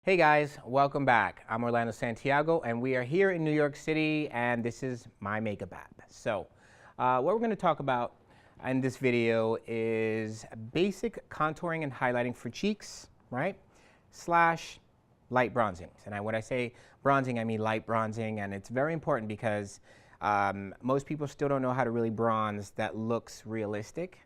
Hey guys, welcome back. I'm Orlando Santiago and we are here in New York City and this is my makeup app. So what we're going to talk about in this video is basic contouring and highlighting for cheeks, right? Slash light bronzing. And when I say bronzing, I mean light bronzing, and it's very important because most people still don't know how to really bronze that looks realistic.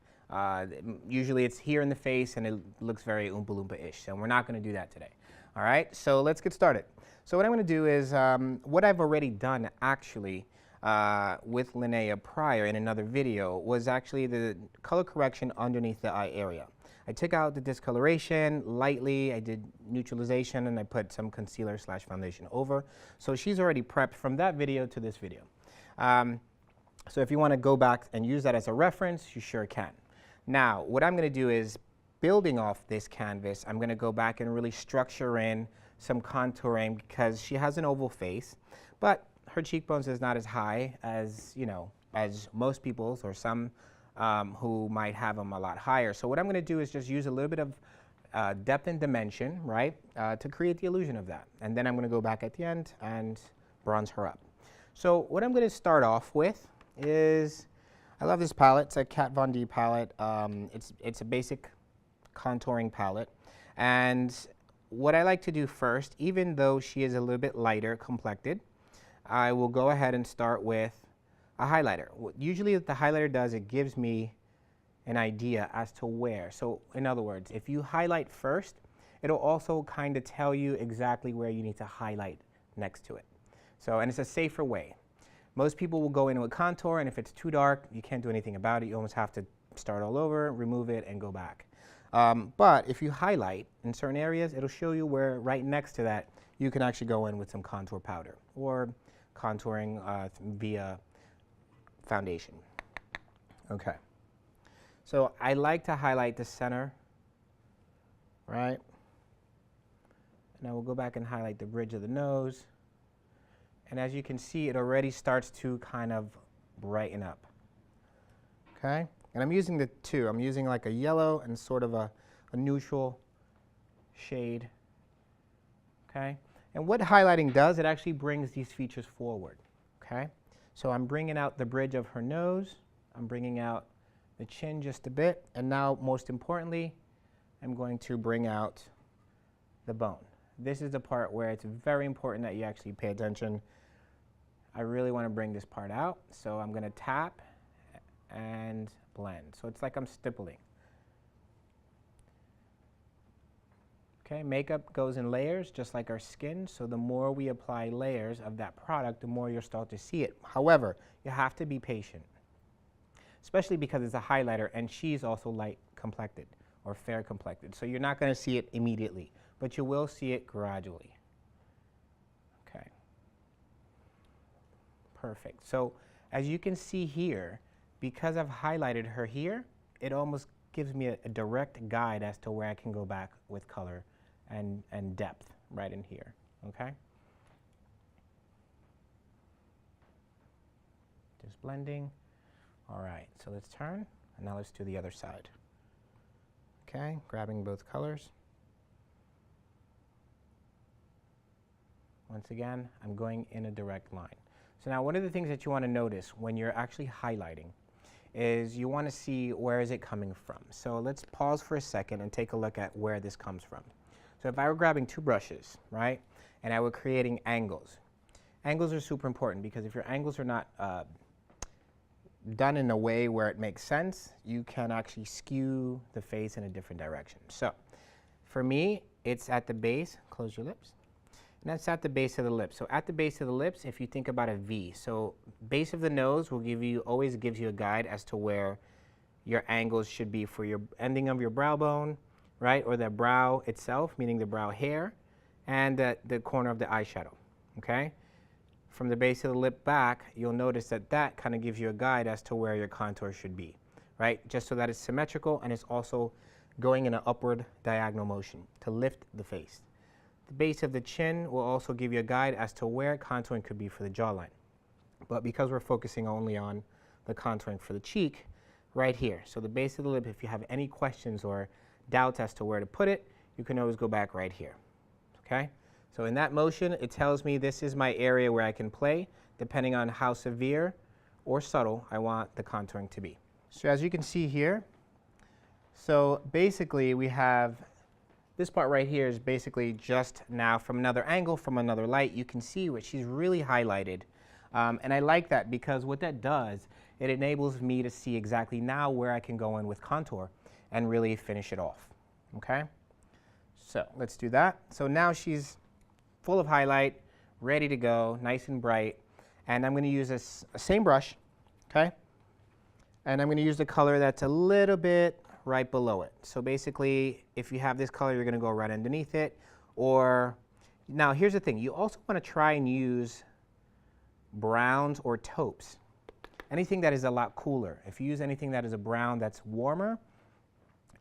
Usually it's here in the face and it looks very Oompa Loompa-ish, so we're not going to do that today. All right, so let's get started. So what I'm going to do is what I've already done actually with Linnea prior in another video was actually the color correction underneath the eye area. I took out the discoloration lightly, I did neutralization, and I put some concealer slash foundation over. So she's already prepped from that video to this video. So if you want to go back and use that as a reference, you sure can. Now, what I'm going to do is, building off this canvas, I'm going to go back and really structure in some contouring because she has an oval face, but her cheekbones is not as high as, as most people's, or some who might have them a lot higher. So what I'm going to do is just use a little bit of depth and dimension, right, to create the illusion of that. And then I'm going to go back at the end and bronze her up. So what I'm going to start off with is, I love this palette. It's a Kat Von D palette. It's a basic contouring palette, and what I like to do first, even though she is a little bit lighter complected, I will go ahead and start with a highlighter. Usually what the highlighter does, it gives me an idea as to where. So in other words, if you highlight first, it'll also kind of tell you exactly where you need to highlight next to it. So, and it's a safer way. Most people will go into a contour, and if it's too dark, you can't do anything about it. You almost have to start all over, remove it, and go back. But if you highlight in certain areas, it'll show you where right next to that you can actually go in with some contour powder or contouring via foundation. Okay. So I like to highlight the center, right? And I will go back and highlight the bridge of the nose. And as you can see, it already starts to kind of brighten up. Okay? And I'm using the two. I'm using like a yellow and sort of a neutral shade. Okay? And what highlighting does, it actually brings these features forward. Okay? So I'm bringing out the bridge of her nose. I'm bringing out the chin just a bit. And now, most importantly, I'm going to bring out the bone. This is the part where it's very important that you actually pay attention. I really want to bring this part out. So I'm going to tap and blend. So it's like I'm stippling. Okay, makeup goes in layers just like our skin, so the more we apply layers of that product, the more you'll start to see it. However, you have to be patient, especially because it's a highlighter and she's also light complected or fair complected. So you're not going to see it immediately, but you will see it gradually. Okay. Perfect. So as you can see here, because I've highlighted her here, it almost gives me a direct guide as to where I can go back with color and depth right in here, okay? Just blending. All right, so let's turn, and now let's do the other side. Okay, grabbing both colors. Once again, I'm going in a direct line. So now one of the things that you want to notice when you're actually highlighting is you want to see where is it coming from. So let's pause for a second and take a look at where this comes from. So if I were grabbing two brushes, right, and I were creating angles. Angles are super important because if your angles are not done in a way where it makes sense, you can actually skew the face in a different direction. So for me, it's at the base. Close your lips. And that's at the base of the lips. So at the base of the lips, if you think about a V, so base of the nose will give you, always gives you a guide as to where your angles should be for your ending of your brow bone, right? Or the brow itself, meaning the brow hair, and the corner of the eyeshadow, okay? From the base of the lip back, you'll notice that that kind of gives you a guide as to where your contour should be, right? Just so that it's symmetrical and it's also going in an upward diagonal motion to lift the face. The base of the chin will also give you a guide as to where contouring could be for the jawline. But because we're focusing only on the contouring for the cheek, right here. So the base of the lip, if you have any questions or doubts as to where to put it, you can always go back right here. okay? So in that motion, it tells me this is my area where I can play, depending on how severe or subtle I want the contouring to be. So as you can see here, so basically we have this part right here is basically just now from another angle, from another light, you can see where she's really highlighted. And I like that because what that does, it enables me to see exactly now where I can go in with contour and really finish it off, okay? So let's do that. So now she's full of highlight, ready to go, nice and bright. And I'm going to use this same brush, okay? And I'm going to use the color that's a little bit right below it. So basically, if you have this color, you're going to go right underneath it. Or, now here's the thing, you also want to try and use browns or taupes. Anything that is a lot cooler. If you use anything that is a brown that's warmer,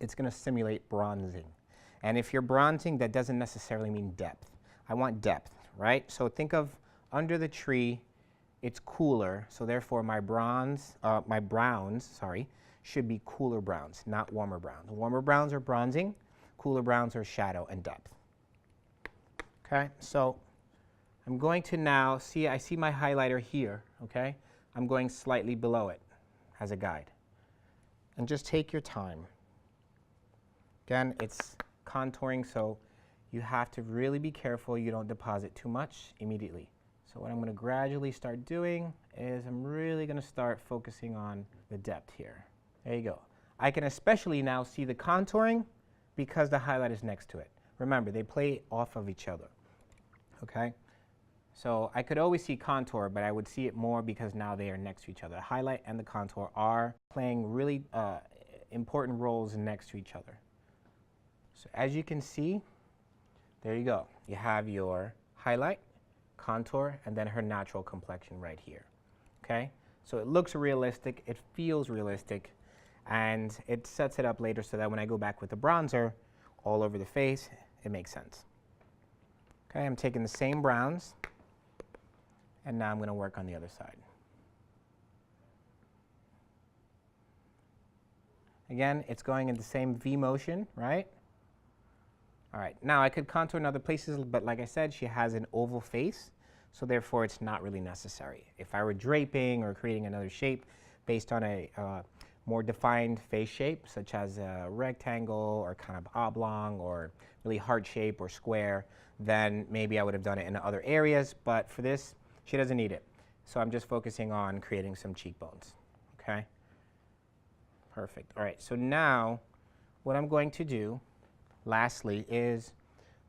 it's going to simulate bronzing. And if you're bronzing, that doesn't necessarily mean depth. I want depth, right? So think of under the tree, it's cooler, so therefore my browns, should be cooler browns, not warmer browns. Warmer browns are bronzing, cooler browns are shadow and depth. Okay, so I'm going to now see, I see my highlighter here, okay? I'm going slightly below it as a guide. And just take your time. Again, it's contouring, so you have to really be careful you don't deposit too much immediately. So what I'm going to gradually start doing is I'm really going to start focusing on the depth here. There you go. I can especially now see the contouring because the highlight is next to it. Remember, they play off of each other, okay? So I could always see contour, but I would see it more because now they are next to each other. The highlight and the contour are playing really important roles next to each other. So as you can see, there you go. You have your highlight, contour, and then her natural complexion right here, okay? So it looks realistic, it feels realistic, and it sets it up later so that when I go back with the bronzer all over the face, it makes sense. Okay, I'm taking the same browns, and now I'm going to work on the other side. Again, it's going in the same V motion, right? All right, now I could contour in other places, but like I said, she has an oval face, so therefore it's not really necessary. If I were draping or creating another shape based on a more defined face shape, such as a rectangle or kind of oblong or really heart shape or square, then maybe I would have done it in other areas, but for this, she doesn't need it. So I'm just focusing on creating some cheekbones, okay? Perfect, all right, so now what I'm going to do lastly is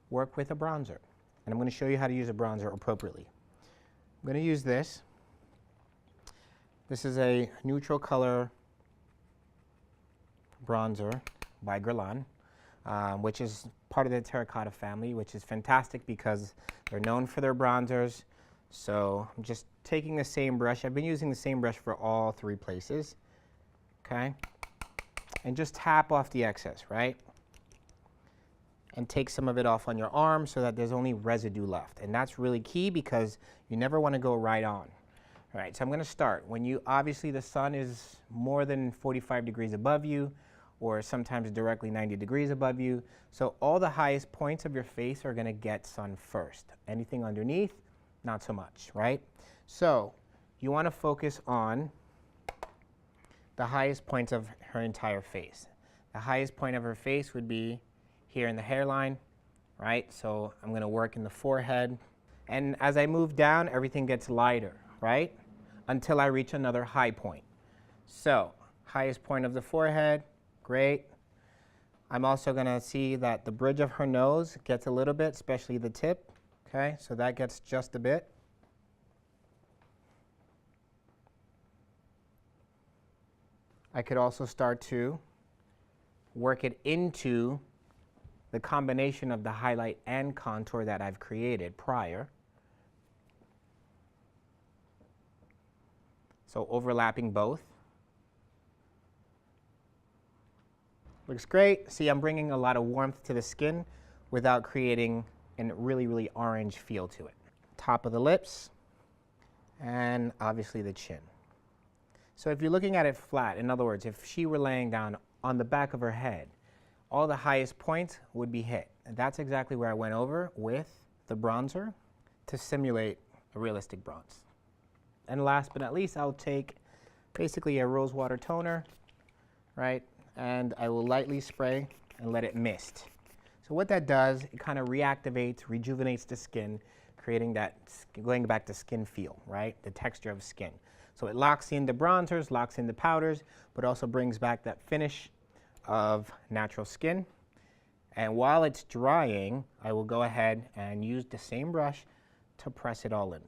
work with a bronzer. And I'm going to show you how to use a bronzer appropriately. I'm going to use this. This is a neutral color bronzer by Guerlain, which is part of the terracotta family, which is fantastic because they're known for their bronzers. So I'm just taking the same brush. I've been using the same brush for all three places, okay? And just tap off the excess, right? And take some of it off on your arm so that there's only residue left. And that's really key because you never want to go right on. All right, so I'm going to start. When you, obviously the sun is more than 45 degrees above you, or sometimes directly 90 degrees above you. So all the highest points of your face are going to get sun first. Anything underneath, not so much, right? So you want to focus on the highest points of her entire face. The highest point of her face would be here in the hairline, right? So I'm going to work in the forehead. And as I move down, everything gets lighter, right? Until I reach another high point. So highest point of the forehead, great. I'm also going to see that the bridge of her nose gets a little bit, especially the tip, okay? So that gets just a bit. I could also start to work it into the combination of the highlight and contour that I've created prior. So overlapping both. Looks great. See, I'm bringing a lot of warmth to the skin without creating a really, really orange feel to it. Top of the lips, and obviously the chin. So if you're looking at it flat, in other words, if she were laying down on the back of her head, all the highest points would be hit. And that's exactly where I went over with the bronzer to simulate a realistic bronze. And last but not least, I'll take basically a rose water toner, right? And I will lightly spray and let it mist. So what that does, it kind of reactivates, rejuvenates the skin, creating that, going back to skin feel, right? The texture of skin. So it locks in the bronzers, locks in the powders, but also brings back that finish of natural skin. And while it's drying, I will go ahead and use the same brush to press it all in.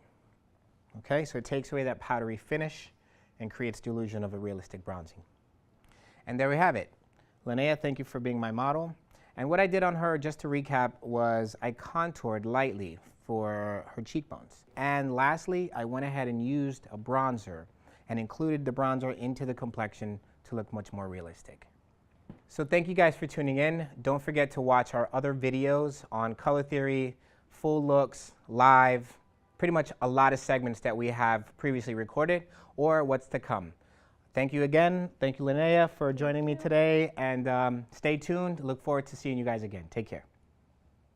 Okay, so it takes away that powdery finish and creates the illusion of a realistic bronzing. And there we have it. Linnea, thank you for being my model. And what I did on her, just to recap, was I contoured lightly for her cheekbones. And lastly, I went ahead and used a bronzer and included the bronzer into the complexion to look much more realistic. So thank you guys for tuning in. Don't forget to watch our other videos on color theory, full looks, live, pretty much a lot of segments that we have previously recorded or what's to come. Thank you again. Thank you, Linnea, for joining me today. And stay tuned. Look forward to seeing you guys again. Take care.